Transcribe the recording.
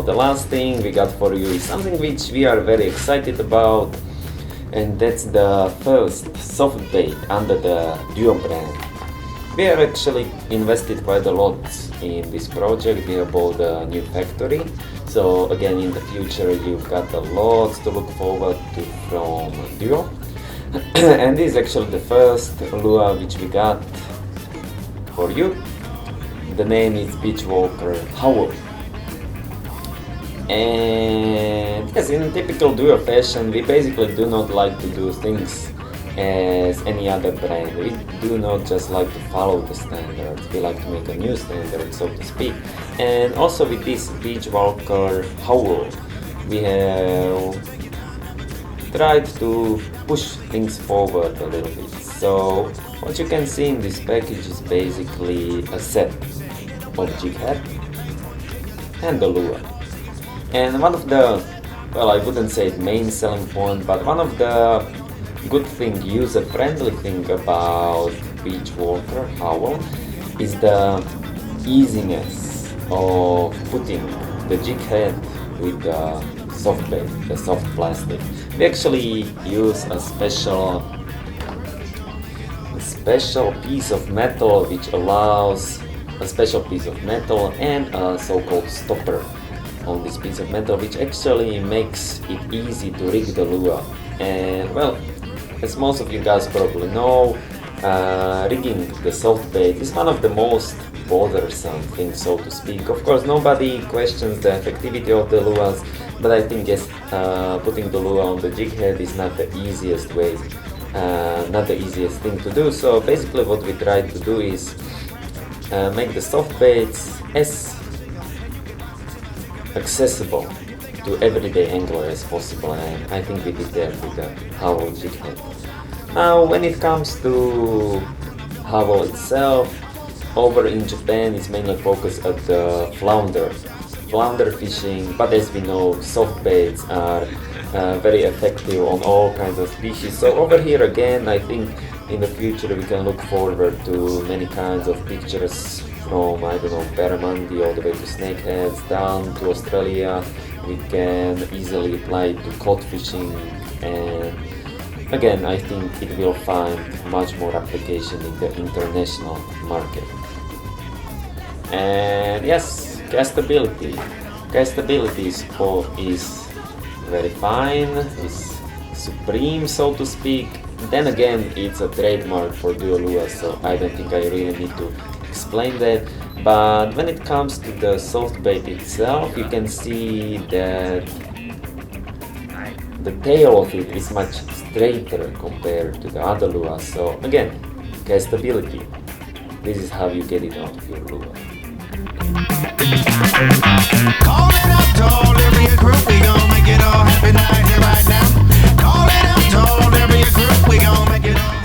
the last thing we got for you is something which we are very excited about, and that's the first soft bait under the Duo brand. We have actually invested quite a lot in this project. We have bought a new factory, so again in the future you've got a lot to look forward to from Duo. And this is actually the first lure which we got for you. The name is Beachwalker Howl. And yes, in typical Duo fashion, we basically do not like to do things as any other brand. We do not just like to follow the standards, we like to make a new standard, so to speak. And also with this Beachwalker Howl, we have tried to push things forward a little bit. So what you can see in this package is basically a set of jig head and the lure. And one of the, well, I wouldn't say main selling point, but one of the good thing, user-friendly thing about Beachwalker Howl is the easiness of putting the jig head with the soft bait, the soft plastic. We actually use a special piece of metal which allows a special piece of metal and a so-called stopper on this piece of metal, which actually makes it easy to rig the lure. And well, as most of you guys probably know, rigging the soft bait is one of the most bothersome things, so to speak. Of course, nobody questions the effectivity of the lures, but I think yes, putting the lure on the jig head is not the easiest way, not the easiest thing to do. So basically what we try to do is make the soft baits as accessible to everyday angler as possible, and I think we did that with the Howl jig head. Now when it comes to Howl itself, over in Japan it's mainly focused at the flounder fishing, but as we know, soft baits are very effective on all kinds of species. So over here again, I think in the future we can look forward to many kinds of pictures from, I don't know, barramundi all the way to snakeheads down to Australia. We can easily apply it to cod fishing, and again I think it will find much more application in the international market. And yes, castability is very fine, is supreme, so to speak. Then again, it's a trademark for Duo lures, so I don't think I really need to explain that. But when it comes to the soft bait itself, you can see that the tail of it is much straighter compared to the other lures. So again, castability. This is how you get it out of your lure. Call it up to all every group, we gon' make it all happen right here, right now. Call it up to all every group, we gon' make it all